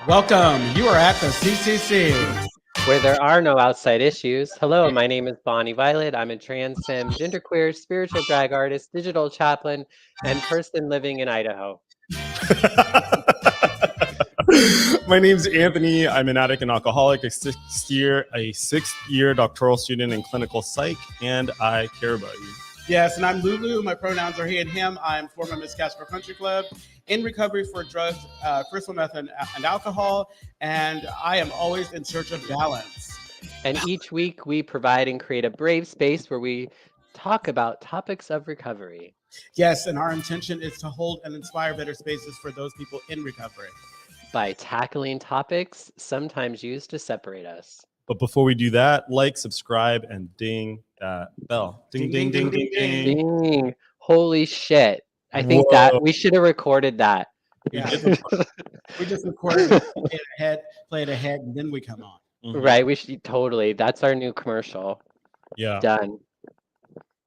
Welcome. You are at the CCC. Where there are no outside issues. Hello, my name is Bonnie Violet. I'm a trans, femme, genderqueer, spiritual drag artist, digital chaplain, and person living in Idaho. My name's Anthony. I'm an addict and alcoholic, a sixth-year doctoral student in clinical psych, and I care about you. Yes, and I'm Lulu. My pronouns are he and him. I'm former Miss Castro Country Club, in recovery for drugs, crystal meth, and alcohol, and I am always in search of balance. And each week we provide and create a brave space where we talk about topics of recovery. Yes, and our intention is to hold and inspire better spaces for those people in recovery. By tackling topics sometimes used to separate us. But before we do that, like, subscribe, and ding that bell. Ding, ding, ding, ding, ding. Ding. Holy shit. I think that we should have recorded that. Yeah. We just recorded it, play it ahead, and then we come on. Mm-hmm. Right, we should totally. That's our new commercial. Yeah. Done.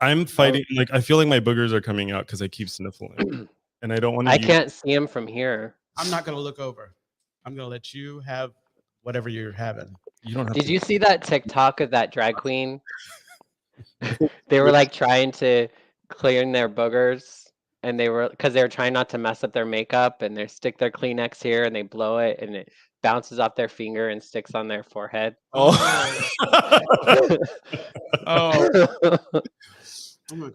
I'm fighting, like, I feel like my boogers are coming out because I keep sniffling. And I don't want to. I can't see them from here. I'm not going to look over. I'm going to let you have whatever you're having. You don't have Did you see that TikTok of that drag queen? They were like trying to clean their boogers, and because they were trying not to mess up their makeup, and they stick their Kleenex here and they blow it and it bounces off their finger and sticks on their forehead. Oh.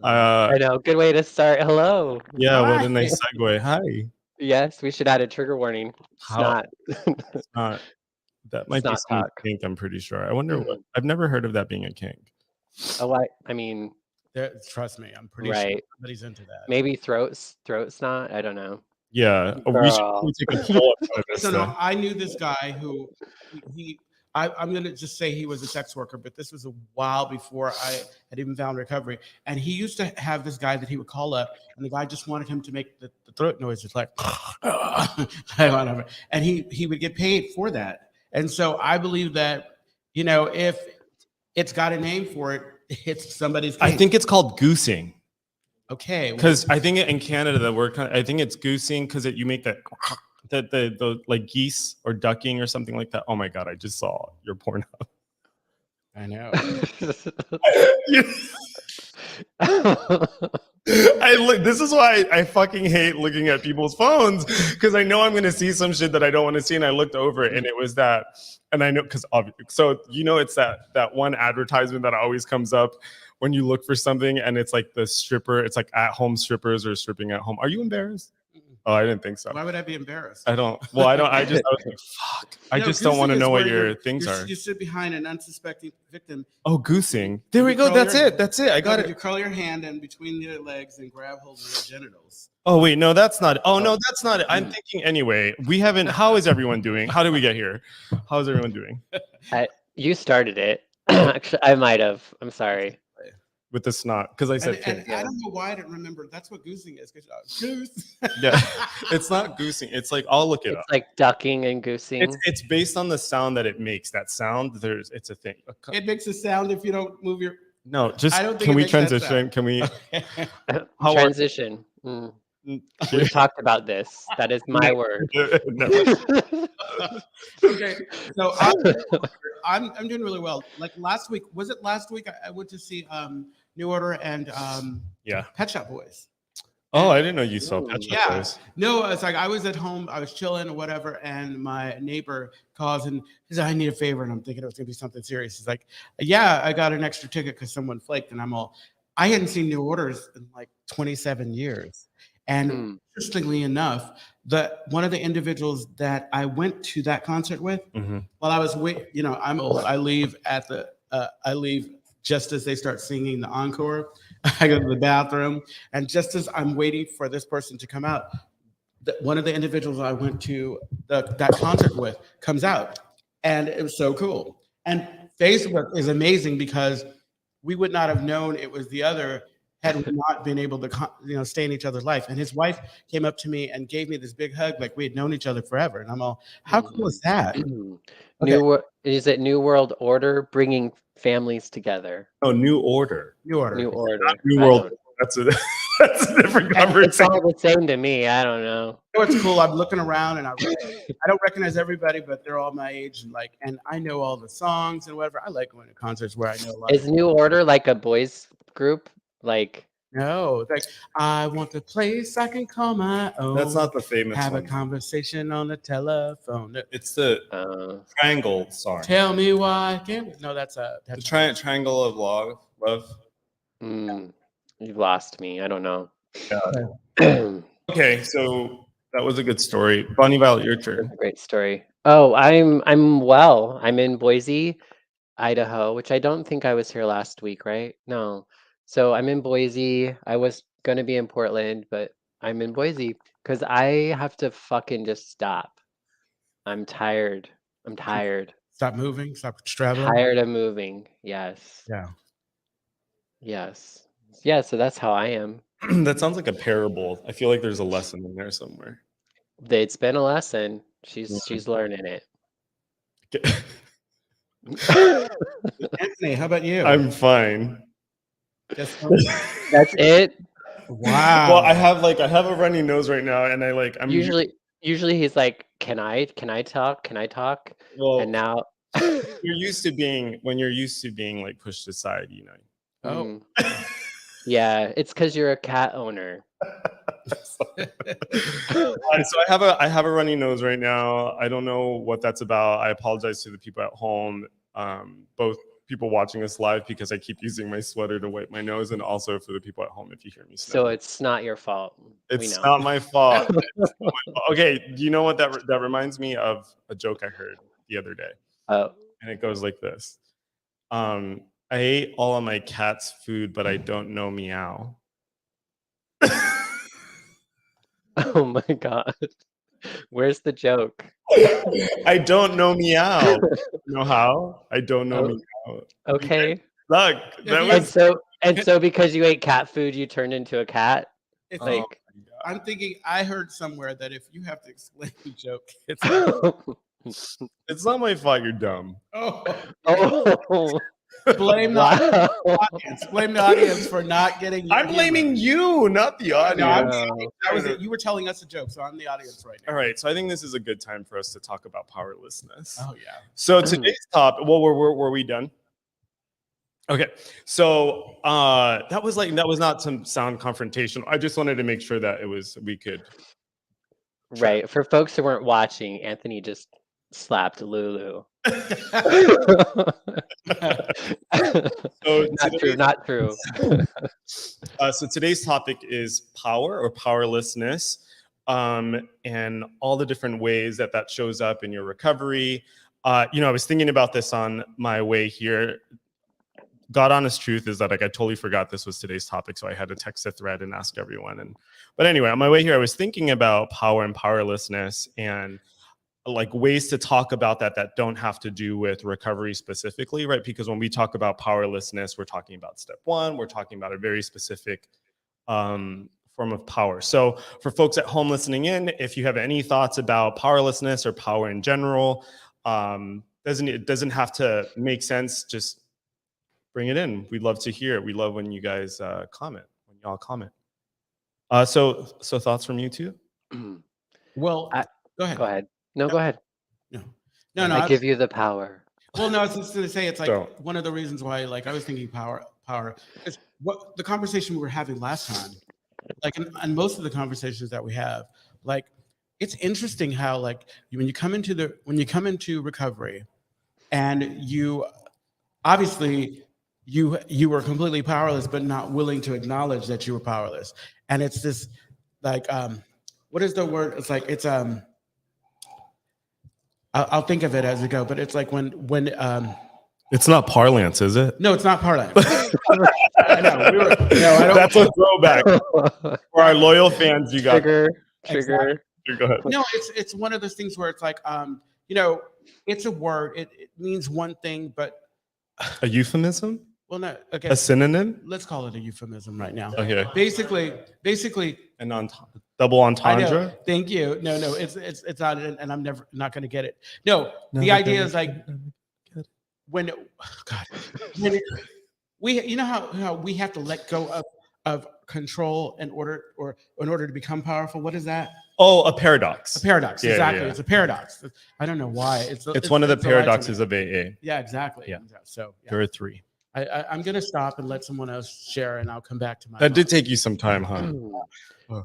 I know. Good way to start. Hello. Yeah, what a nice segue. Hi. Yes, we should add a trigger warning. It's not. It's not. That might be some kink, I'm pretty sure. I wonder what. I've never heard of that being a kink. Oh, I mean, trust me, I'm pretty sure somebody's into that. Maybe throat snot. I don't know. Yeah, we should take a poll of this. So no, I knew this guy who I'm gonna just say he was a sex worker, but this was a while before I had even found recovery. And he used to have this guy that he would call up, and the guy just wanted him to make the throat noise, just like, and he would get paid for that. And so I believe that, if it's got a name for it, it's somebody's kink. I think it's called goosing. Okay. Because I think in Canada I think it's goosing because you make that the like geese or ducking or something like that. Oh my god, I just saw your porn up. I know. This is why I fucking hate looking at people's phones, because I know I'm going to see some shit that I don't want to see, and I looked over it and it was that, and I know because so it's that one advertisement that always comes up when you look for something, and it's like the stripper, it's like at home strippers or stripping at home. Are you embarrassed? Oh, I didn't think so. Why would I be embarrassed? I was like, fuck. I just don't want to know what your things are. You sit behind an unsuspecting victim. Oh, goosing. There we go. That's it. I got it. You curl your hand in between your legs and grab hold of your genitals. Oh, wait. No, that's not it. Oh, no, that's not it. I'm thinking anyway. How is everyone doing? How did we get here? How is everyone doing? You started it. Actually, I might have. I'm sorry. With the snot, because I said and I don't know why I didn't remember. That's what goosing is. Goose. Yeah, it's not goosing. It's like, I'll look it up. It's like ducking and goosing. It's based on the sound that it makes. That sound, it's a thing. It makes a sound if you don't move your. No, just can we transition? Can we transition? We've talked about this. That is my word. Okay, so I'm doing really well. Like last week, was it last week? I went to see New Order and Pet Shop Boys. Oh, I didn't know you saw Pet Shop Boys. No, it's like I was at home, I was chilling or whatever, and my neighbor calls and he said, "I need a favor," and I'm thinking it was gonna be something serious. He's like, "Yeah, I got an extra ticket because someone flaked," and I hadn't seen New Orders in like 27 years. And interestingly enough, one of the individuals that I went to that concert with, while I was I'm old. I leave just as they start singing the encore. I go to the bathroom, and just as I'm waiting for this person to come out, one of the individuals I went to that concert with comes out, and it was so cool. And Facebook is amazing because we would not have known it was the other had we not been able to, stay in each other's life. And his wife came up to me and gave me this big hug, like we had known each other forever. And I'm all, how cool is that? Okay. Is it New World Order bringing families together? Oh, New Order. New Order. New Order. Not New World. That's it. That's a different It's conversation. all the same to me. I don't know. You know what's cool? I'm looking around and I don't recognize everybody, but they're all my age and I know all the songs and whatever. I like going to concerts where I know a lot. Is New Order like a boys group? Like No, it's like I want the place I can call my own. That's not the famous have a one. conversation on the telephone. It's the Triangle song. Tell me why. No, that's The Triangle of Love. you've lost me. I don't know. Yeah. Okay, so that was a good story. Bonnie Violet, your turn. Great story. Oh, I'm well. I'm in Boise, Idaho, which I don't think I was here last week, right? No. So I'm in Boise. I was gonna be in Portland, but I'm in Boise because I have to fucking just stop. I'm tired. I'm tired. Stop moving. Stop traveling. Tired of moving. Yes. Yeah. Yes. Yeah, so that's how I am. That sounds like a parable. I feel like there's a lesson in there somewhere. It's been a lesson. She's learning it. Anthony, how about you? I'm fine. Just That's it. wow. Well, I have a runny nose right now, and I'm Usually he's like, Can I talk? Can I talk? well. And now You're used to being like pushed aside, you know. Oh. Yeah, it's because you're a cat owner. So I have a runny nose right now. I don't know what that's about. I apologize to the people at home, both people watching us live because I keep using my sweater to wipe my nose, and also for the people at home if you hear me So sniffling. it's not your fault. It's not my fault. Okay, do you know what that reminds me of? A joke I heard the other day. Oh. And it goes like this. I ate all of my cat's food, but I don't know meow. Oh my god. Where's the joke? I don't know meow. You know how? I don't know meow. Okay. Look, And so because you ate cat food, you turned into a cat? It's Like I'm thinking I heard somewhere that if you have to explain the joke, it's it's not my fault you're dumb. oh. blame the Wow. audience. Blame the audience for not getting. I'm blaming you, not the audience. You were telling us a joke, so I'm the audience right now. All right, so I think this is a good time for us to talk about powerlessness. Oh yeah. So today's topic. Well, were we done? Okay, so that was not some sound confrontation. I just wanted to make sure that we could. Right. For folks who weren't watching, Anthony just slapped Lulu. So Not true. So today's topic is power or powerlessness, and all the different ways that shows up in your recovery. I was thinking about this on my way here. God honest truth is that I totally forgot this was today's topic, so I had to text a thread and ask everyone. But anyway, on my way here, I was thinking about power and powerlessness and ways to talk about that don't have to do with recovery specifically, right? Because when we talk about powerlessness, we're talking about step one. We're talking about a very specific form of power. So for folks at home listening in, if you have any thoughts about powerlessness or power in general, it doesn't have to make sense. Just bring it in. We'd love to hear it. We love when you guys comment, when y'all comment. So thoughts from you too? Well, go ahead. Go ahead. No, go ahead. No. I give you the power. Well, no, I was just going to say it's like Don't. one of the reasons why, I was thinking power is what the conversation we were having last time, and most of the conversations that we have, it's interesting how when you come into recovery, and you obviously you were completely powerless, but not willing to acknowledge that you were powerless, and it's this what is the word? It's I'll think of it as we go, but it's like when it's not parlance, is it? No, it's not parlance. I know. That's a throwback for our loyal fans. You got trigger. Exactly. Go ahead. No, it's one of those things where it's like it's a word. It means one thing, but a euphemism. Well, no. Okay. A synonym. Let's call it a euphemism right now. Okay. Basically. An double entendre. Thank you. No, it's not, and I'm never not going to get it. No, the idea is when we, how we have to let go of control in order to become powerful. What is that? Oh, a paradox. A paradox. Yeah, exactly. yeah. It's a paradox. I don't know why. It's one of the it's a lie to me. paradoxes of AA. Yeah, exactly. Yeah. So yeah. There are 3. I'm gonna stop and let someone else share, and I'll come back to my. That did take you some time, huh?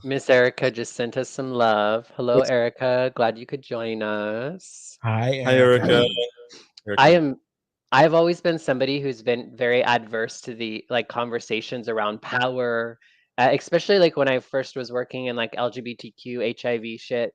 Miss Erica just sent us some love. Hello, Erica. Glad you could join us. Hi, Hi, Erica. I've always been somebody who's been very adverse to the like conversations around power, especially like when I first was working in like LGBTQ HIV shit.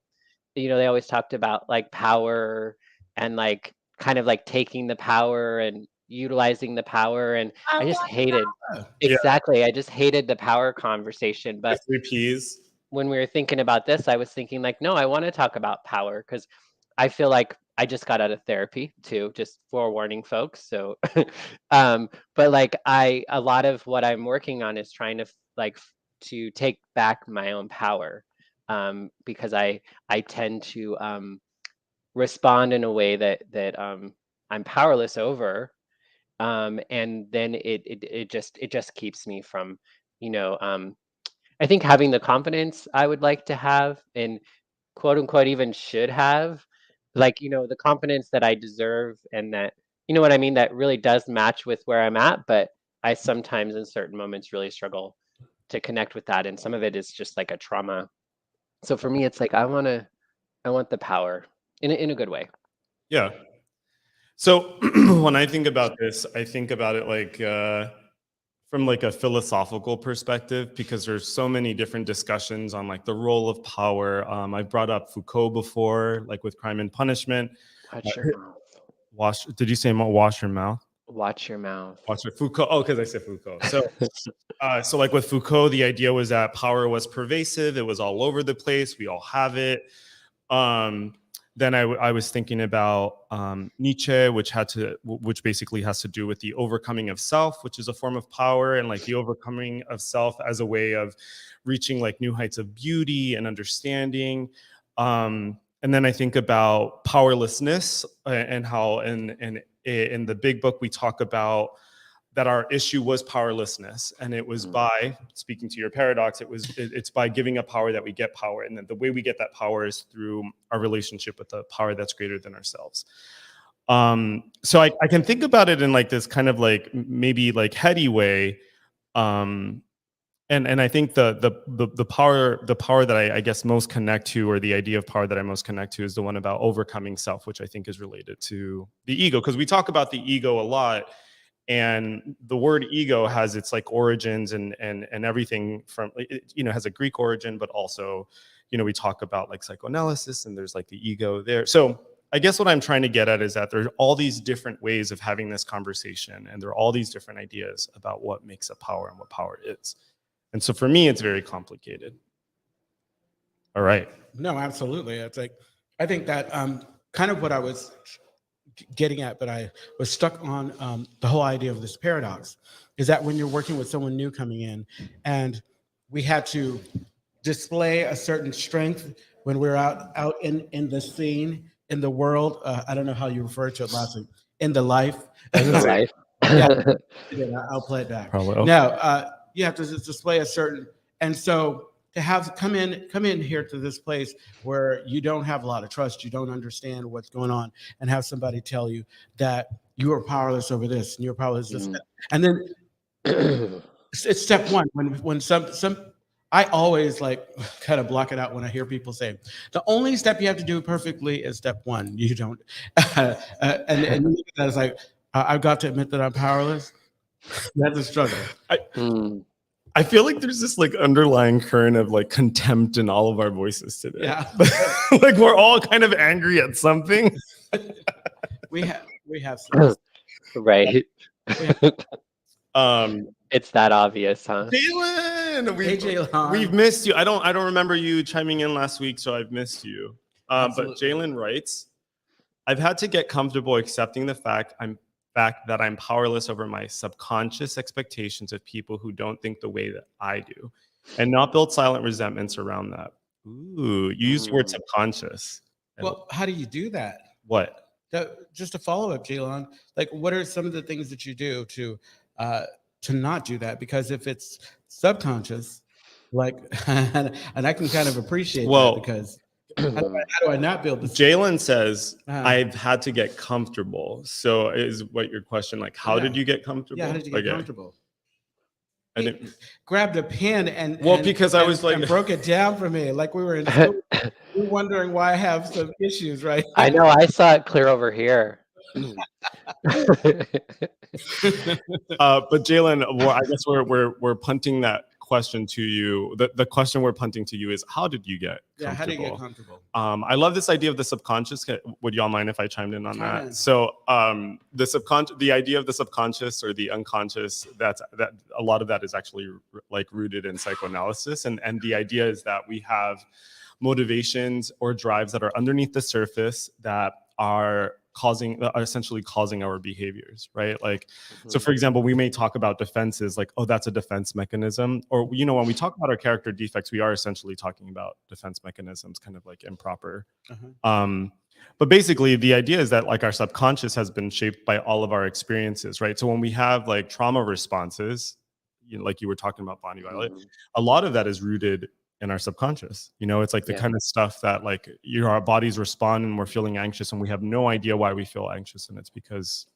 You know, they always talked about like power and like kind of like taking the power and utilizing the power, and I just hated Yeah. exactly. I just hated the power conversation. But 3 Ps. when we were thinking about this, I was thinking like, no, I want to talk about power because I feel like I just got out of therapy too, just forewarning folks. So, but like a lot of what I'm working on is trying to to take back my own power, because I tend to respond in a way that I'm powerless over, and then it just keeps me from, you know, I think having the confidence I would like to have and quote unquote even should have, like, you know, the confidence that I deserve and that, you know what I mean, that really does match with where I'm at, but I sometimes in certain moments really struggle to connect with that, and some of it is just like a trauma. So for me it's like I want the power in a good way. Yeah. So when I think about this, I think about it like from like a philosophical perspective, because there's so many different discussions on like the role of power. I brought up Foucault before, like with Crime and Punishment. Watch your mouth. Did you say wash your mouth? Watch your mouth. Watch your Foucault. Oh, because I said Foucault. So, so like with Foucault, the idea was that power was pervasive. It was all over the place. We all have it. Then I was thinking about Nietzsche, which basically has to do with the overcoming of self, which is a form of power, and like the overcoming of self as a way of reaching like new heights of beauty and understanding. And then I think about powerlessness and how in the big book we talk about that our issue was powerlessness, and it was by, speaking to your paradox, it's by giving up power that we get power, and then the way we get that power is through our relationship with the power that's greater than ourselves. So I can think about it in like this kind of like maybe like heady way, and I think the power that I guess most connect to, or the idea of power that I most connect to, is the one about overcoming self, which I think is related to the ego, because we talk about the ego a lot. And the word ego has its like origins and everything from, you know, has a Greek origin, but also, you know, we talk about like psychoanalysis and there's like the ego there. So I guess what I'm trying to get at is that there's all these different ways of having this conversation, and there are all these different ideas about what makes up power and what power is. And so for me, it's very complicated. All right. No, absolutely. It's like, I think that kind of what I was getting at, but I was stuck on the whole idea of this paradox, is that when you're working with someone new coming in, and we had to display a certain strength when we're out in the scene, in the world. I don't know how you refer to it last week, in the life. Life. Yeah, I'll play it back. Probably. Now, you have to display a certain, and so to have come in here to this place where you don't have a lot of trust, you don't understand what's going on, and have somebody tell you that you are powerless over this and you're powerless this, and then it's step one. When some I always like kind of block it out when I hear people say the only step you have to do perfectly is step one. You don't, and look at that as like I've got to admit that I'm powerless. That's a struggle. I feel like there's this like underlying current of like contempt in all of our voices today. Yeah. Like we're all kind of angry at something. we have some. Right. It's that obvious, huh? Jalen, Hey, Jalen. we've missed you. I don't remember you chiming in last week, so I've missed you. But Jalen writes, I've had to get comfortable accepting the fact that I'm powerless over my subconscious expectations of people who don't think the way that I do, and not build silent resentments around that. Ooh, you used the word subconscious. Well, how do you do that? What? Just a follow-up, Jalen. Like, what are some of the things that you do to not do that? Because if it's subconscious, like, and I can kind of appreciate Well, that because how do I not build this? Jalen says, Uh-huh. I've had to get comfortable. So is what your question, like, how did you get comfortable? Yeah, how did you get comfortable? I He didn't, grabbed a pen and because I was like, and broke it down for me like we were in school. You're wondering why I have some issues, right? I know, I saw it clear over here. but Jalen, well, I guess we're punting that question to you. The question we're punting to you is, how did you get comfortable? Yeah, how do you get comfortable? I love this idea of the subconscious. Would y'all mind if I chimed in on Chime that? in. So the idea of the subconscious or the unconscious, that a lot of that is actually like rooted in psychoanalysis, and the idea is that we have motivations or drives that are underneath the surface that are essentially causing our behaviors, right? Like, so for example, we may talk about defenses like, oh, that's a defense mechanism. Or, you know, when we talk about our character defects, we are essentially talking about defense mechanisms, kind of like improper. But basically the idea is that like our subconscious has been shaped by all of our experiences, right? So when we have like trauma responses, you know, like you were talking about, Bonnie Violet, a lot of that is rooted in our subconscious. You know, it's like the kind of stuff that like our bodies respond and we're feeling anxious and we have no idea why we feel anxious, and it's because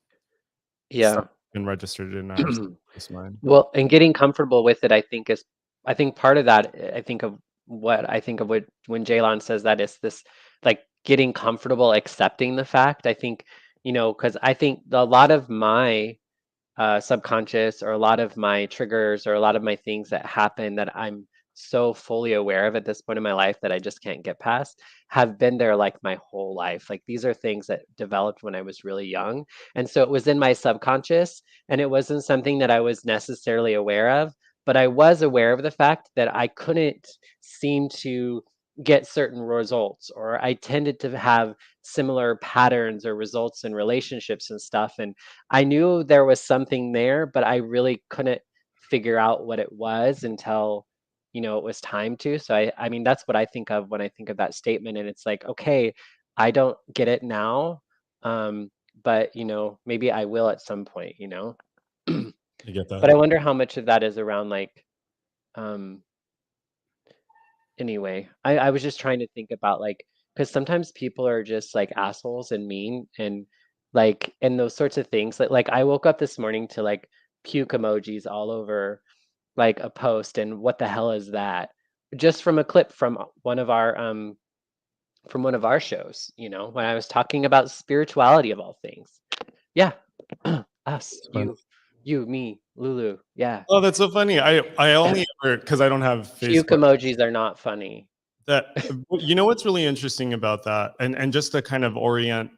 stuff been registered in our subconscious mind. Well, and getting comfortable with it, I think part of that, I think of when Jaylon says that is this, like getting comfortable accepting the fact. I think, you know, because I think a lot of my subconscious, or a lot of my triggers, or a lot of my things that happen that I'm so fully aware of at this point in my life that I just can't get past, have been there like my whole life. Like these are things that developed when I was really young. And so it was in my subconscious, and it wasn't something that I was necessarily aware of, but I was aware of the fact that I couldn't seem to get certain results, or I tended to have similar patterns or results in relationships and stuff. And I knew there was something there, but I really couldn't figure out what it was until, you know, it was time to. So I mean, that's what I think of when I think of that statement. And it's like, okay, I don't get it now, but you know, maybe I will at some point, you know. I get that. But I wonder how much of that is around like, anyway, I was just trying to think about like, because sometimes people are just like assholes and mean, and like, and those sorts of things. Like I woke up this morning to like puke emojis all over like a post, and what the hell is that? Just from a clip from one of our shows, you know, when I was talking about spirituality of all things. Yeah. Us, you, me, Lulu. Yeah. Oh, that's so funny. I only ever, because I don't have Puke Facebook. emojis are not funny. That, you know what's really interesting about that, and just to kind of orient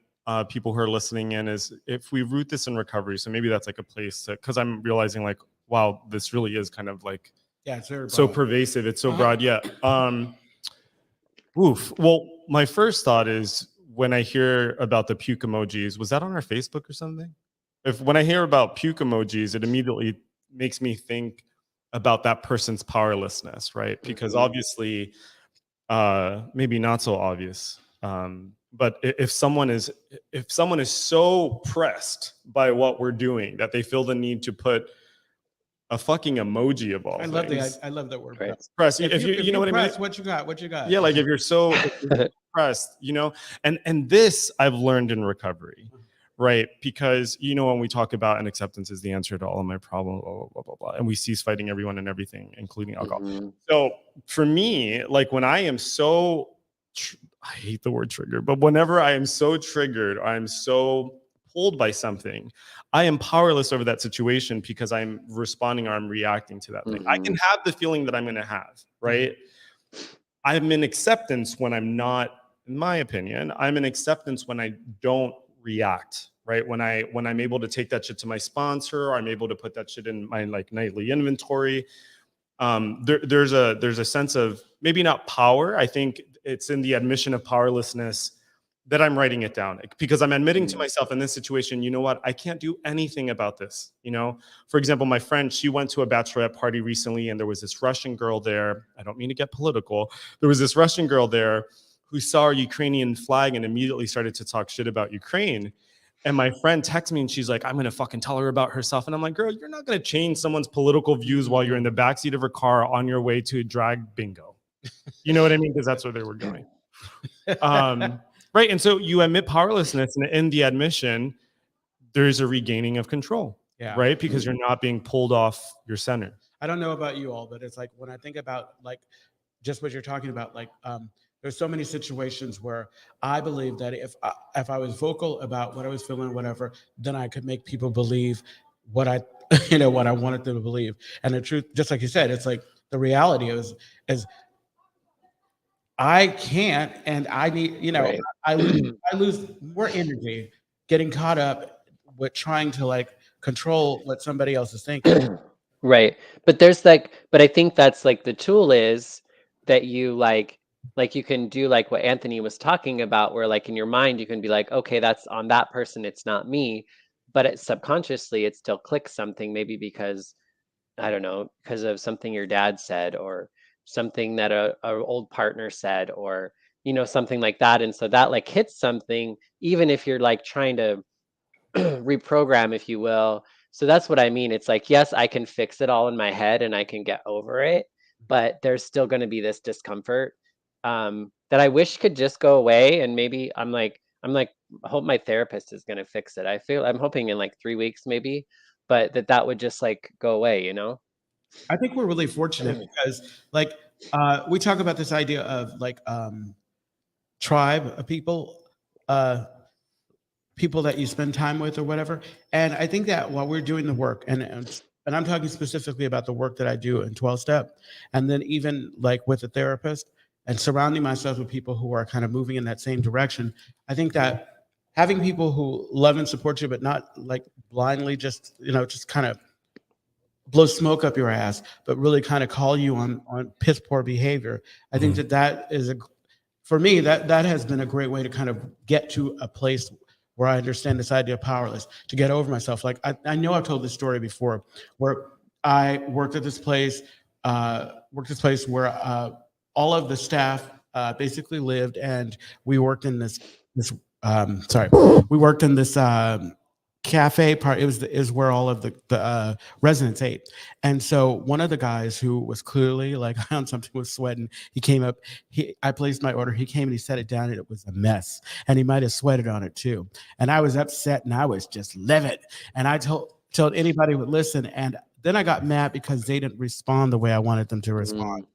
people who are listening in, is if we root this in recovery. So maybe that's like a place to, because I'm realizing like, wow, this really is kind of like, yeah, it's very so broad. pervasive. It's so broad. Yeah. Oof. Well, my first thought is when I hear about the puke emojis, was that on our Facebook or something? When I hear about puke emojis, it immediately makes me think about that person's powerlessness, right? Because obviously, maybe not so obvious, but if someone is so pressed by what we're doing that they feel the need to put a fucking emoji of all things. I love that word. Right. Press. If You know what I mean? What you got? What you got? Yeah, like if you're so pressed, you know, and this I've learned in recovery, right? Because, you know, when we talk about, and acceptance is the answer to all of my problems, blah, blah, blah, blah, blah, and we cease fighting everyone and everything, including alcohol. So for me, like when I am so, I hate the word trigger, but whenever I am so triggered, I'm so pulled by something, I am powerless over that situation because I'm responding or I'm reacting to that thing. I can have the feeling that I'm going to have, right? I'm in acceptance when I'm not, in my opinion, I'm in acceptance when I don't react, right? When I'm able to take that shit to my sponsor, or I'm able to put that shit in my like nightly inventory. There's a sense of maybe not power. I think it's in the admission of powerlessness that I'm writing it down, because I'm admitting to myself in this situation, you know what, I can't do anything about this. You know, for example, my friend, she went to a bachelorette party recently and there was this Russian girl there. I don't mean to get political. There was this Russian girl there who saw our Ukrainian flag and immediately started to talk shit about Ukraine. And my friend texts me and she's like, I'm going to fucking tell her about herself. And I'm like, girl, you're not going to change someone's political views while you're in the backseat of her car on your way to drag bingo. You know what I mean? Because that's where they were going. Right. And so you admit powerlessness, and in the admission, there's a regaining of control. Yeah. Right. Because you're not being pulled off your center. I don't know about you all, but it's like when I think about like just what you're talking about, like there's so many situations where I believe that if I was vocal about what I was feeling or whatever, then I could make people believe what I what I wanted them to believe. And the truth, just like you said, it's like the reality is I can't, and I need, Right. I lose more energy getting caught up with trying to like control what somebody else is thinking. Right. But there's like, but I think that's like the tool is that you like you can do like what Anthony was talking about, where like in your mind you can be like, okay, that's on that person, it's not me. But it subconsciously it still clicks something, maybe because I don't know, because of something your dad said or something that a old partner said, or something like that. And so that like hits something, even if you're like trying to reprogram, if you will. So that's what I mean. It's like, yes, I can fix it all in my head and I can get over it, but there's still going to be this discomfort that I wish could just go away. And maybe I hope my therapist is going to fix it. I'm hoping in like 3 weeks maybe, but that would just like go away, I think we're really fortunate because like we talk about this idea of like tribe of people, people that you spend time with or whatever. And I think that while we're doing the work, and I'm talking specifically about the work that I do in 12-step, and then even like with a therapist and surrounding myself with people who are kind of moving in that same direction, I think that having people who love and support you, but not like blindly just, just kind of blow smoke up your ass, but really kind of call you on piss poor behavior. I think that is for me, that has been a great way to kind of get to a place where I understand this idea of powerless, to get over myself. Like I know I've told this story before, where I worked at this place, where all of the staff basically lived, and we worked in this we worked in this cafe part. It was where all of the residents ate. And so one of the guys who was clearly like on something, was sweating. He came up, I placed my order. He came and he set it down, and it was a mess. And he might have sweated on it too. And I was upset, and I was just livid. And I told anybody would listen. And then I got mad because they didn't respond the way I wanted them to respond.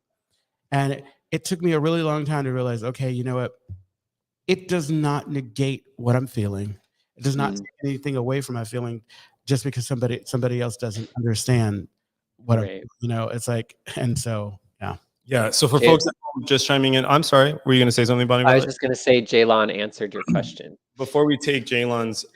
And it took me a really long time to realize, okay, you know what? It does not negate what I'm feeling. It does not take anything away from my feeling just because somebody else doesn't understand what I'm, it's like, and so, yeah. Yeah. So for folks that are just chiming in, I'm sorry, were you going to say something, Bonnie? I was just going to say Jaylon answered your question. Before we take Jaylon's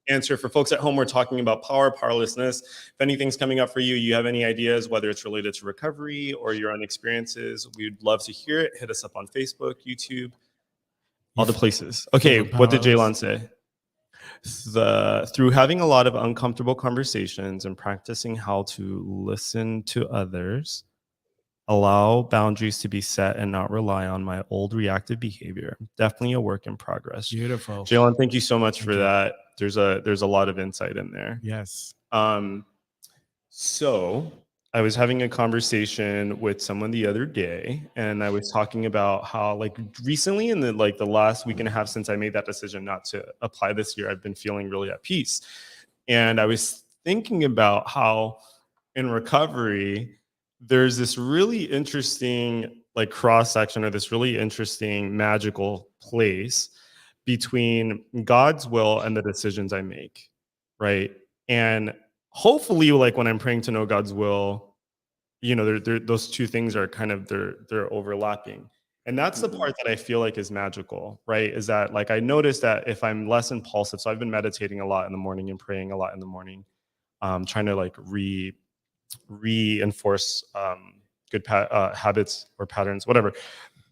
answer, for folks at home, we're talking about powerlessness. If anything's coming up for you, you have any ideas, whether it's related to recovery or your own experiences, we'd love to hear it. Hit us up on Facebook, YouTube, all the places. Okay. What did Jaylon say? Through having a lot of uncomfortable conversations and practicing how to listen to others, allow boundaries to be set and not rely on my old reactive behavior. Definitely a work in progress. Beautiful. Jaylon, thank you so much for that. There's a lot of insight in there. Yes. So I was having a conversation with someone the other day, and I was talking about how, like, recently in the last week and a half since I made that decision not to apply this year, I've been feeling really at peace. And I was thinking about how in recovery, there's this really interesting cross section, or this really interesting magical place between God's will and the decisions I make, right? And hopefully, when I'm praying to know God's will, those two things are kind of they're overlapping. And that's the part that I feel like is magical, right? Is that I noticed that if I'm less impulsive, so I've been meditating a lot in the morning and praying a lot in the morning, trying to reinforce good habits or patterns, whatever.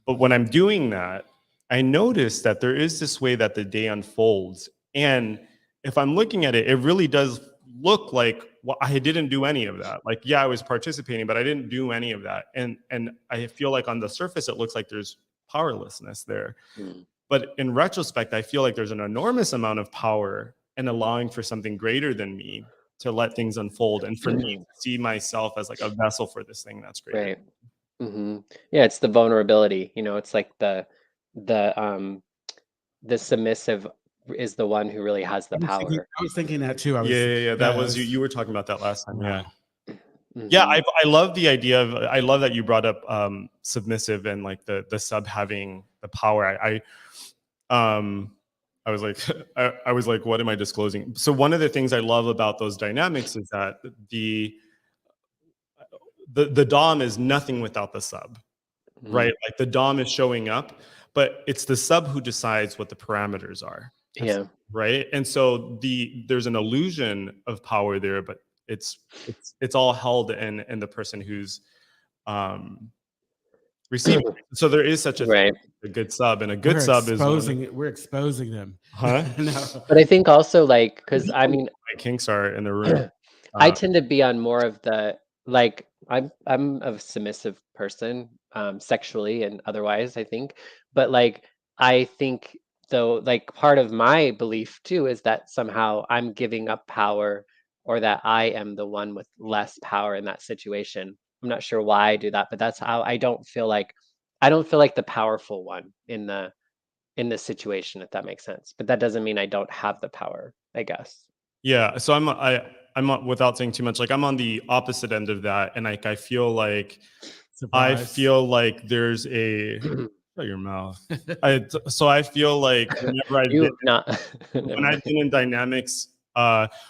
But when I'm doing that, I notice that there is this way that the day unfolds. And if I'm looking at it, it really does look like I didn't do any of that. I was participating, but I didn't do any of that. And I feel like on the surface, it looks like there's powerlessness there. But in retrospect, I feel like there's an enormous amount of power and allowing for something greater than me to let things unfold, and for me to see myself as like a vessel for this thing that's greater. Right. Yeah, it's the vulnerability. It's like the the submissive is the one who really has the power. I was thinking that too. Yeah. That was you. You were talking about that last time. Yeah. Yeah, I love the idea of. I love that you brought up submissive and like the sub having the power. I was like, I was like, what am I disclosing? So one of the things I love about those dynamics is that the dom is nothing without the sub, right? Like the dom is showing up, but it's the sub who decides what the parameters are. Yeah. Right. And so there's an illusion of power there, but it's all held in the person who's receiving. So there is such a thing, a good sub, and a good sub is we're exposing them. Huh? No. But I think also like, because I mean, my kinks are in the room. I tend to be on more of the like I'm a submissive person, sexually and otherwise, I think. But like I think though, like part of my belief too is that somehow I'm giving up power, or that I am the one with less power in that situation. I'm not sure why I do that, but that's how I don't feel like the powerful one in the situation, if that makes sense. But that doesn't mean I don't have the power, I guess. Yeah. So I'm without saying too much, like I'm on the opposite end of that, and like I feel like there's a shut your mouth. So I feel like whenever when I've been in dynamics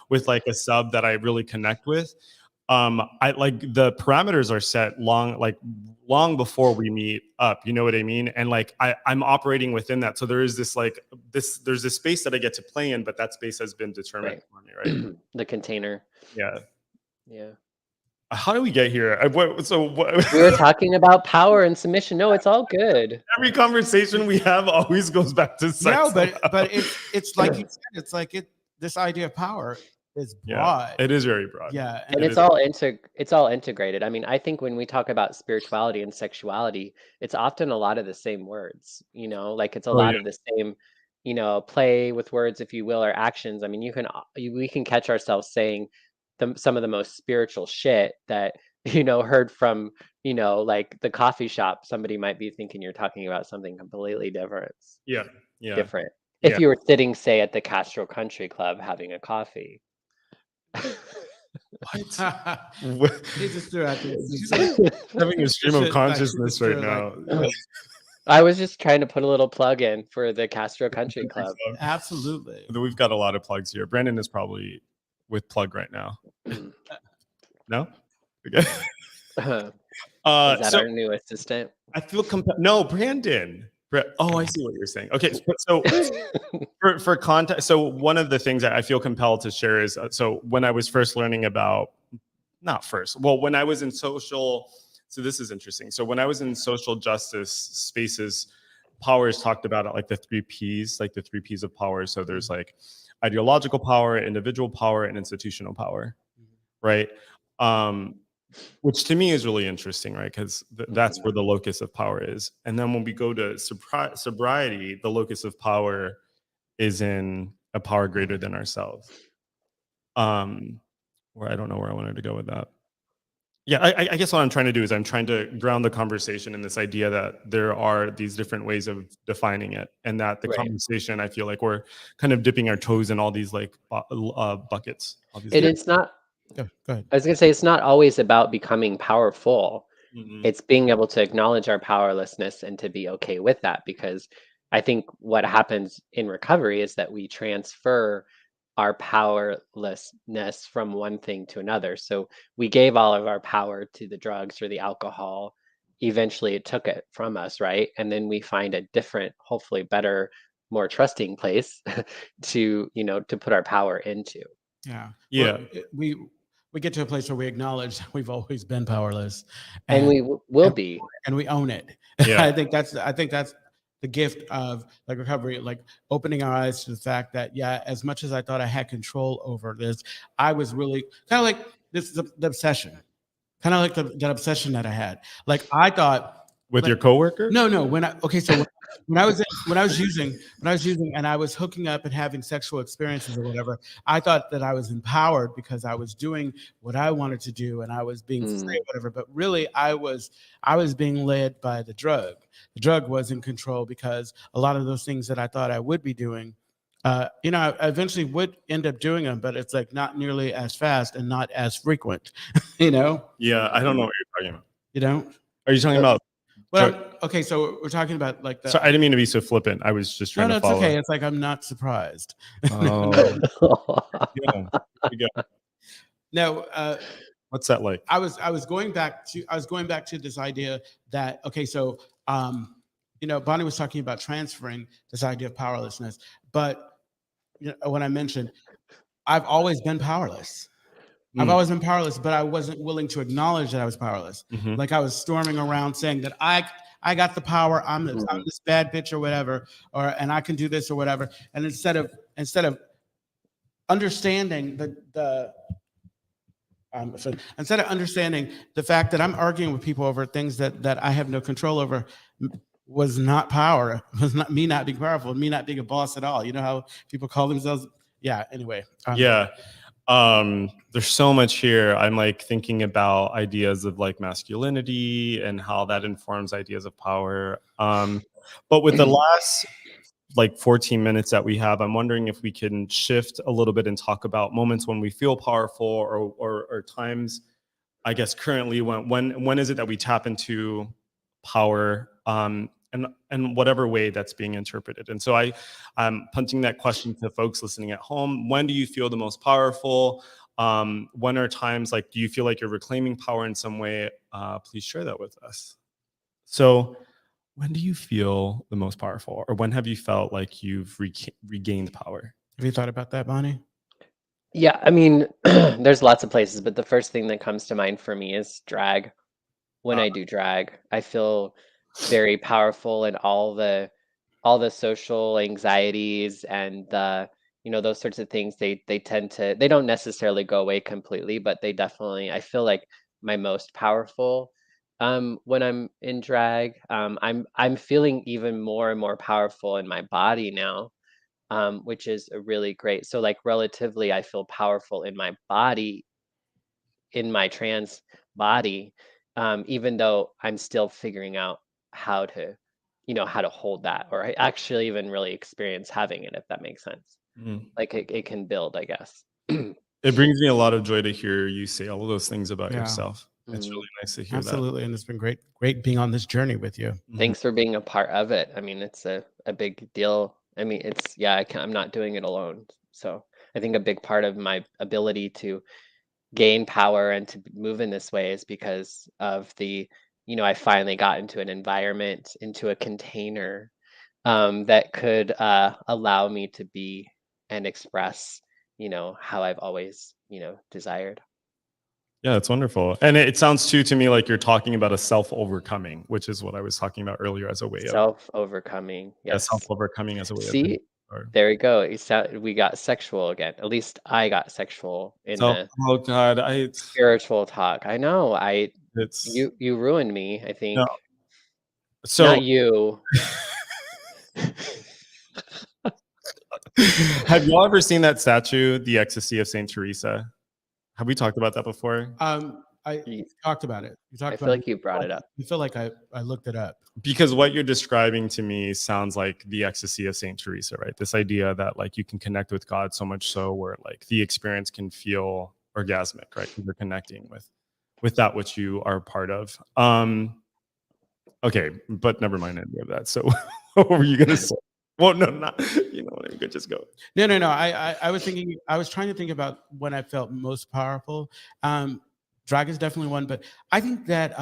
with like a sub that I really connect with, I like the parameters are set long before we meet up, you know what I mean? And like I'm operating within that. So there is this there's this space that I get to play in, but that space has been determined for me, right? The container. Yeah. Yeah. How do we get here? We were talking about power and submission. No, it's all good. Every conversation we have always goes back to sex. No, but it's like you said, it's like this idea of power is broad. Yeah, it is very broad. Yeah, and it's all integrated. I mean, I think when we talk about spirituality and sexuality, it's often a lot of the same words, like it's a lot of the same, play with words, if you will, or actions. I mean, we can catch ourselves saying some of the most spiritual shit that, heard from, like the coffee shop. Somebody might be thinking you're talking about something completely different. Yeah. Different. If you were sitting, say, at the Castro Country Club having a coffee. What? He just threw out this. She's like having a stream of consciousness right now. I was just trying to put a little plug in for the Castro Country Club. Absolutely. We've got a lot of plugs here. Brandon is probably with plug right now. No? Okay. Is that our new assistant? I feel no, Brandon. Oh, I see what you're saying. Okay, so for context, so one of the things that I feel compelled to share is, so when I was first learning about, when I was in social, so this is interesting. So when I was in social justice spaces, power is talked about at like the 3 Ps, like the 3 Ps of power. So there's like ideological power, individual power, and institutional power, right? Which to me is really interesting, right? Because that's where the locus of power is. And then when we go to sobriety, the locus of power is in a power greater than ourselves. Where I don't know where I wanted to go with that. Yeah, I guess what I'm trying to do is I'm trying to ground the conversation in this idea that there are these different ways of defining it, and that the conversation, I feel like we're kind of dipping our toes in all these like buckets. It's not. Go ahead. I was gonna say it's not always about becoming powerful. It's being able to acknowledge our powerlessness and to be okay with that, because I think what happens in recovery is that we transfer our powerlessness from one thing to another. So we gave all of our power to the drugs or the alcohol. Eventually it took it from us, right? And then we find a different, hopefully better, more trusting place to put our power into. Yeah. Well, we get to a place where we acknowledge that we've always been powerless, and we will be, and we own it. Yeah. I think that's the gift of like recovery, like opening our eyes to the fact that, as much as I thought I had control over this, I was really kind of like the obsession, that obsession that I had. Like I thought with your coworker. No, when when I was using, and I was hooking up and having sexual experiences or whatever, I thought that I was empowered because I was doing what I wanted to do and I was being free or whatever. But really, I was being led by the drug. The drug was in control because a lot of those things that I thought I would be doing, I eventually would end up doing them, but it's like not nearly as fast and not as frequent. Yeah, I don't know what you're talking about. You don't. Are you talking about? Well, okay, so we're talking about like the. So I didn't mean to be so flippant. I was just trying No, to it's follow. okay. It's like I'm not surprised. Oh, yeah. No, What's that like? I was going back to this idea that so Bonnie was talking about transferring this idea of powerlessness, but when I mentioned I've always been powerless. I've always been powerless, but I wasn't willing to acknowledge that I was powerless. Like I was storming around saying that I got the power. I'm this bad bitch or whatever, and I can do this or whatever. And instead of understanding instead of understanding the fact that I'm arguing with people over things that I have no control over, was not power. Was not me not being powerful. Me not being a boss at all. You know how people call themselves. Yeah. Anyway. Yeah. There's so much here. I'm like thinking about ideas of like masculinity and how that informs ideas of power. But with the last like 14 minutes that we have, I'm wondering if we can shift a little bit and talk about moments when we feel powerful or times, I guess currently when is it that we tap into power, and whatever way that's being interpreted. And so I'm punting that question to folks listening at home. When do you feel the most powerful? When are times like, do you feel like you're reclaiming power in some way? Please share that with us. So when do you feel the most powerful, or when have you felt like you've regained power? Have you thought about that, Bonnie? Yeah, I mean, there's lots of places, but the first thing that comes to mind for me is drag. When I do drag, I feel very powerful, and all the social anxieties and those sorts of things, they don't necessarily go away completely, but they definitely, I feel like my most powerful when I'm in drag. I'm feeling even more and more powerful in my body now, which is really great. So like relatively, I feel powerful in my body, in my trans body, even though I'm still figuring out how to, how to hold that, or I actually even really experience having it, if that makes sense. Like it can build, I guess. It brings me a lot of joy to hear you say all of those things about Yeah. yourself. It's really nice to hear Absolutely. And it's been great being on this journey with you. Thanks for being a part of it. I mean, it's a big deal. I mean, I'm not doing it alone. So I think a big part of my ability to gain power and to move in this way is because of I finally got into an environment, into a container that could allow me to be and express, how I've always, desired. Yeah, it's wonderful. And it sounds too to me like you're talking about a self-overcoming, which is what I was talking about earlier as a way of Self-overcoming. Yes. Self-overcoming as a way See, there we go. We got sexual again. At least I got sexual in the oh God, spiritual talk. I know. it's You ruined me, I think. no. So Not you. have you all ever seen that statue, The Ecstasy of Saint Teresa? Have we talked about that before? You talked about it. I feel like you brought it up. You feel like I looked it up. Because what you're describing to me sounds like the ecstasy of Saint Teresa, right? This idea that like you can connect with God so much so where like the experience can feel orgasmic, right? Because you're connecting with that which you are part of. Okay, but never mind any of that. So what were you gonna say? Well, no, not what, you could just go. No. I was trying to think about when I felt most powerful. Drag is definitely one, but I think that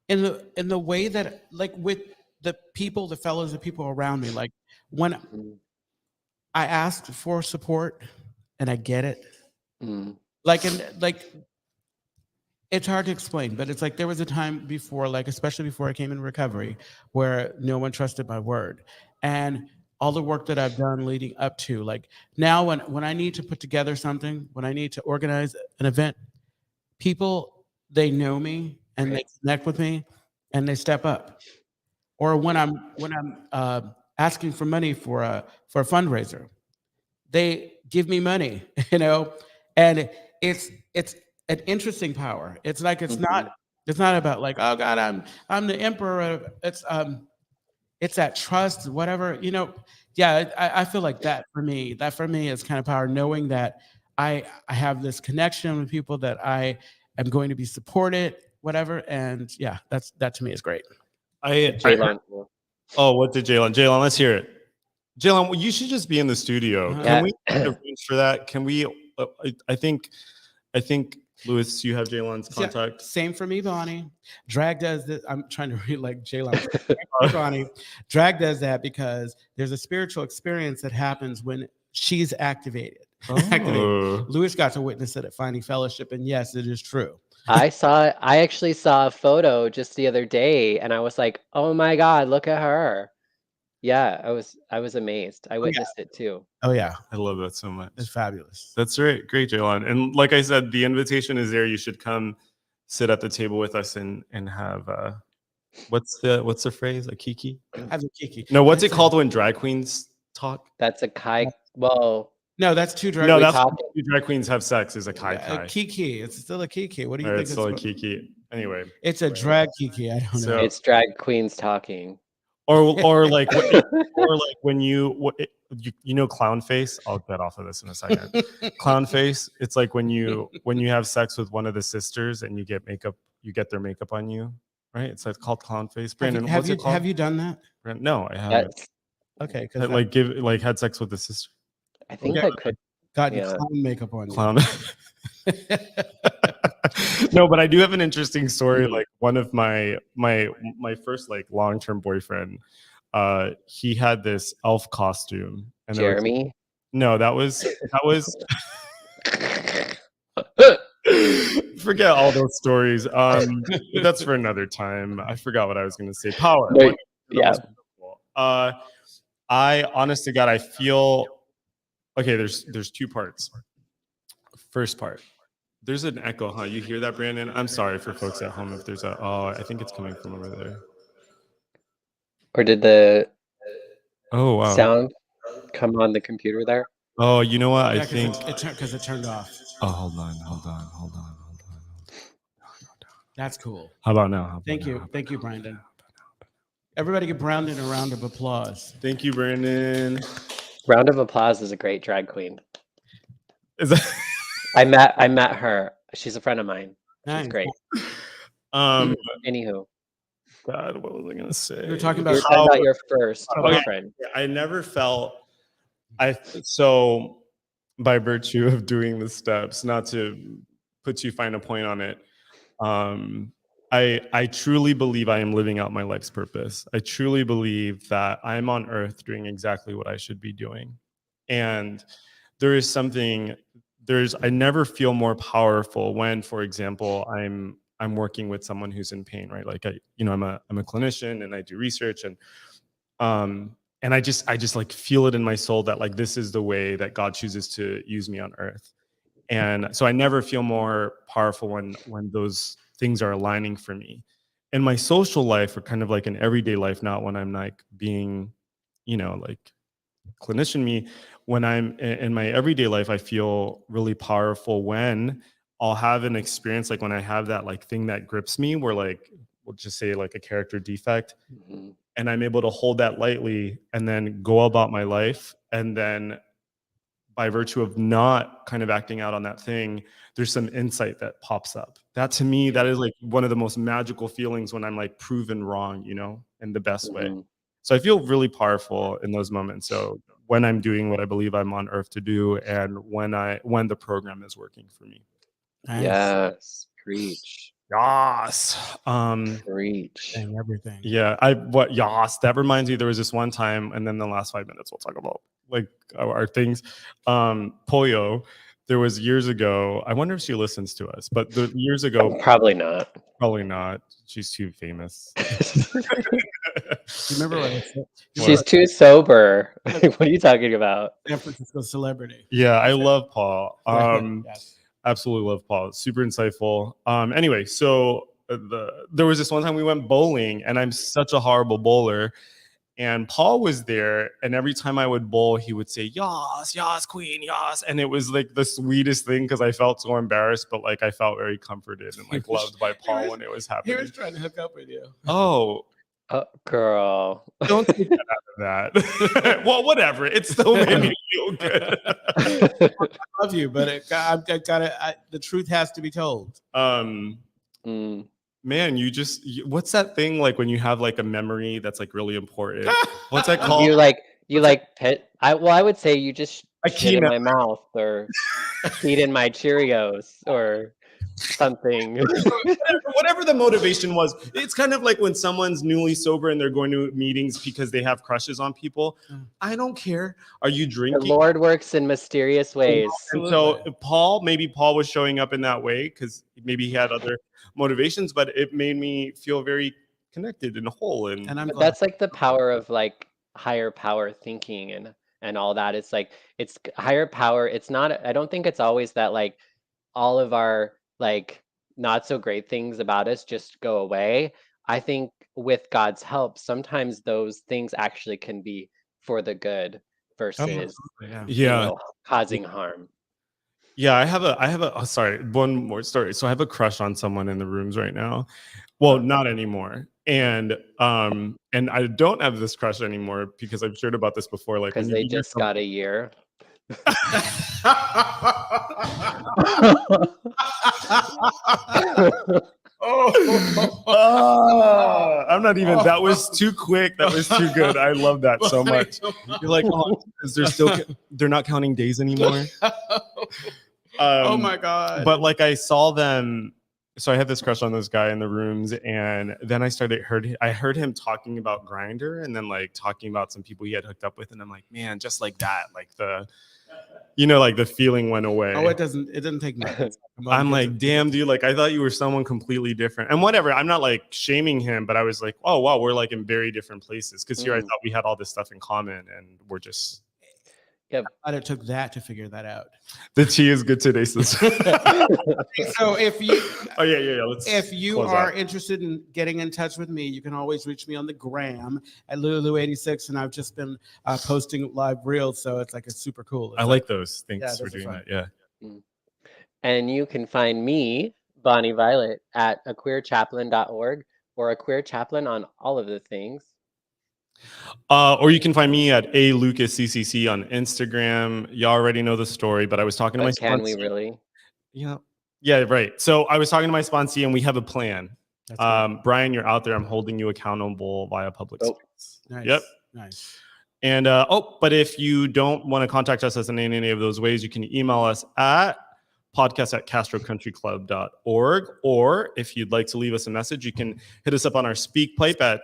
in the way that, like, with the fellows, the people around me, like when I asked for support and I get it, like it's hard to explain, but it's like there was a time before, like especially before I came in recovery, where no one trusted my word, and all the work that I've done leading up to, like now when I need to put together something, when I need to organize an event, people, they know me and they connect with me and they step up. or when I'm asking for money for a fundraiser, they give me money, you know, and it's an interesting power. It's like it's Mhm. not about like, oh God, I'm the emperor. It's that trust, whatever, you know. Yeah, I feel like that for me is kind of power, knowing that I have this connection with people, that I am going to be supported, whatever. And yeah, that to me is great. I heard, J-Lon. oh, what did Jalen? Jalen, let's hear it. Jalen, well, you should just be in the studio. Uh-huh. Can Yeah. we arrange for that? Can we? I think Louis, you have Jalen's Yeah, contact. same for me, Bonnie. Drag does this. I'm trying to read like Jayla. Same for me, Bonnie. Drag does that because there's a spiritual experience that happens when she's activated. Oh. Louis got to witness it at Finding Fellowship, and yes, it is true. I actually saw a photo just the other day and I was like, oh my God, look at her. Yeah, I was amazed. I witnessed it too. Oh yeah, I love that so much. it's fabulous. That's right. Great, Jalen. And like I said, the invitation is there. You should come sit at the table with us and have what's the phrase? A kiki? Have a kiki. No, what's it called when drag queens talk? That's a well, No, that's two drag. No, we that's talked- when two drag queens have sex is a kai a kai. kiki. It's still a kiki. What do you Or think? it's still a it's kiki. Anyway. It's a drag kiki. I don't know. So- it's drag queens talking. Or like when you know clown face. I'll get off of this in a second. Clown face. It's like when you have sex with one of the sisters and you get their makeup on you, right? It's like called clown face. Brandon, what's it called? Have you done that? Brandon, no, I haven't. That's, Okay, Like had sex with the sister. I think Okay. that could, got your yeah. clown makeup on. Clown. No, but I do have an interesting story. Like one of my first like long-term boyfriend, he had this elf costume. And there was- Jeremy. no, that was forget all those stories. But that's for another time. I forgot what I was going to say. Power. No, yeah. I honest to God, I feel okay. There's two parts. First part. There's an echo, huh? You hear that, Brandon? I'm sorry for folks at home if there's a. Oh, I think it's coming from over there. Or did the Oh wow. sound come on the computer there? Oh, you know what? I Yeah, think. because it turned off. Oh, hold on. That's cool. How about now? Thank you, Brandon. Everybody give Brandon a round of applause. Thank you, Brandon. Round of applause is a great drag queen. Is that? I met her. She's a friend of mine. She's Nice. great. Anywho, God, what was I gonna say? We were talking you were about talking about your first Okay. boyfriend. I never felt. So by virtue of doing the steps, not to put too fine a point on it, I truly believe I am living out my life's purpose. I truly believe that I'm on earth doing exactly what I should be doing. And there is something, I never feel more powerful when, for example, I'm working with someone who's in pain, right? Like I'm a clinician and I do research and I just like feel it in my soul that like this is the way that God chooses to use me on earth. And so I never feel more powerful when those things are aligning for me. In my social life or kind of like an everyday life, not when I'm like being, like clinician me, when I'm in my everyday life, I feel really powerful when I'll have an experience like when I have that like thing that grips me where like, we'll just say like a character defect. Mhm. And I'm able to hold that lightly and then go about my life. And then by virtue of not kind of acting out on that thing, there's some insight that pops up. That to me, that is like one of the most magical feelings when I'm like proven wrong, in the best way. Mhm. So I feel really powerful in those moments. So when I'm doing what I believe I'm on earth to do and when the program is working for me. Nice. Yes, preach, Yes. preach. And everything. Yeah, Yas, that reminds me, there was this one time, and then the last 5 minutes we'll talk about like our things. Pollo, there was years ago, I wonder if she listens to us, but years ago, Probably not. probably not. She's too famous. Remember what I said? She's too sober. What are you talking about? San Francisco celebrity. Yeah, I love Paul. Yes. Absolutely love Paul. Super insightful. Anyway, so there was this one time we went bowling, and I'm such a horrible bowler. And Paul was there, and every time I would bowl, he would say, "Yas, yas, queen, yas," and it was like the sweetest thing because I felt so embarrassed, but like I felt very comforted and like loved by Paul when it was He happening. was trying to hook up with you. Oh, Girl. don't take that out of that. Well, whatever. It still made me feel good. I love you, but the truth has to be told. Man, what's that thing like when you have like a memory that's like really important? What's that called? You like pet. I would say you just A shit key in my mouth or feed in my Cheerios or something. Whatever the motivation was. It's kind of like when someone's newly sober and they're going to meetings because they have crushes on people. I don't care. Are you The drinking? Lord works in mysterious ways. And so maybe Paul was showing up in that way because maybe he had other motivations, but it made me feel very connected and whole. And I'm glad. That's like the power of like higher power thinking and all that. It's like it's higher power. It's not. I don't think it's always that like all of our like not so great things about us just go away. I think with God's help, sometimes those things actually can be for the good versus causing harm. Yeah, I have a sorry, one more story. So I have a crush on someone in the rooms right now. Well, not anymore. And I don't have this crush anymore because I've shared about this before. Like because they just got a year. I'm not even. That was too quick. That was too good. I love that so much. You're like, they're not counting days anymore. Oh my God. But like I saw them. So I had this crush on this guy in the rooms, and then I heard him talking about Grindr, and then like talking about some people he had hooked up with, and I'm like, man, just like that, like the feeling went away. Oh, it doesn't take much. I'm like, damn, dude, like I thought you were someone completely different. And whatever, I'm not like shaming him, but I was like, oh wow, we're like in very different places. Because here I thought we had all this stuff in common, and we're just. Yeah, but it took that to figure that out. The tea is good today, sister. So if you, if you are interested in getting in touch with me, you can always reach me on the gram at Lulu86, and I've just been posting live reels, so it's super cool. I like those. Thanks for doing that. Yeah. And you can find me, Bonnie Violet, at aqueerchaplain.org or a queer chaplain on all of the things. Or you can find me at @lucasccc on Instagram. You already know the story, but I was talking to my sponsee. Can we really? Yeah, right. So I was talking to my sponsee, and we have a plan. Brian, you're out there. I'm holding you accountable via public space. Nice. Yep. Nice. And but if you don't want to contact us in any of those ways, you can email us at podcast@castrocountryclub.org. Or if you'd like to leave us a message, you can hit us up on our SpeakPipe at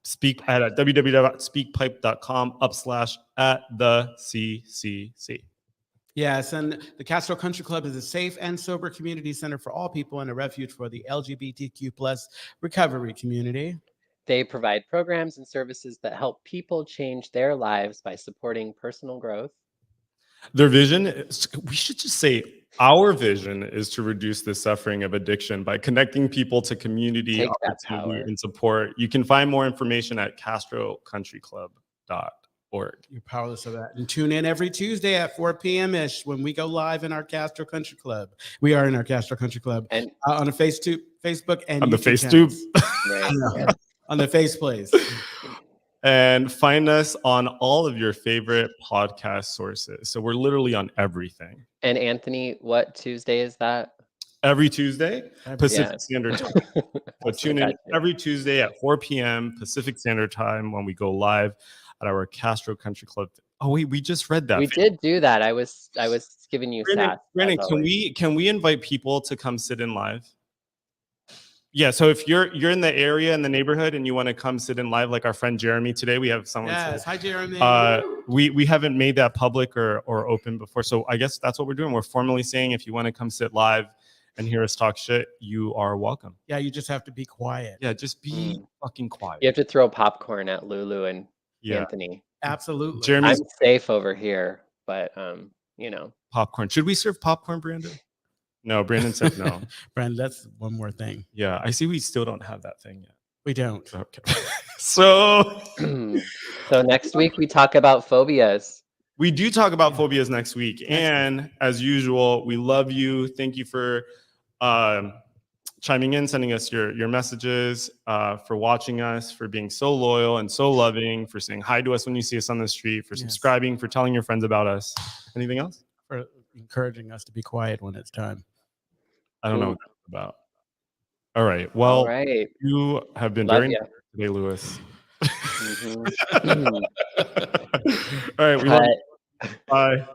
www.speakpipe.com/@the CCC. Yes, and the Castro Country Club is a safe and sober community center for all people and a refuge for the LGBTQ+ recovery community. They provide programs and services that help people change their lives by supporting personal growth. Their vision is, we should just say our vision is to reduce the suffering of addiction by connecting people to community opportunity and support. You can find more information at castrocountryclub.org. You're powerless of that. And tune in every Tuesday at 4 p.m.-ish when we go live in our Castro Country Club. We are in our Castro Country Club. And on the Facebook and on the FaceTube. On the Face Place. And find us on all of your favorite podcast sources. So we're literally on everything. And Anthony, what Tuesday is that? Every Tuesday, Pacific Standard Time. So tune in every Tuesday at 4 p.m. Pacific Standard Time when we go live at our Castro Country Club. Oh wait, we just read that. We did do that. I was giving you sass. Brandon, can we invite people to come sit in live? Yeah, so if you're in the area, in the neighborhood, and you want to come sit in live, like our friend Jeremy today, we have someone. Yes, hi Jeremy. We haven't made that public or open before, so I guess that's what we're doing. We're formally saying if you want to come sit live and hear us talk shit, you are welcome. Yeah, you just have to be quiet. Yeah, just be fucking quiet. You have to throw popcorn at Lulu and Anthony. Absolutely. Jeremy's I'm safe over here, but popcorn. Should we serve popcorn, Brandon? No, Brandon said no. Brandon, that's one more thing. Yeah, I see we still don't have that thing yet. We don't. Okay. So So next week we talk about phobias. we do talk about phobias next week. Next And as usual, we love you. Thank you for chiming in, sending us your messages, for watching us, for being so loyal and so loving, for saying hi to us when you see us on the street, for Yes. subscribing, for telling your friends about us. Anything else? For encouraging us to be quiet when it's time. I don't know Cool. what that's about. All right. Well, All right. you have been Love very ya. nice today, Lewis. Mhm. All right. We love Cut. you. Bye.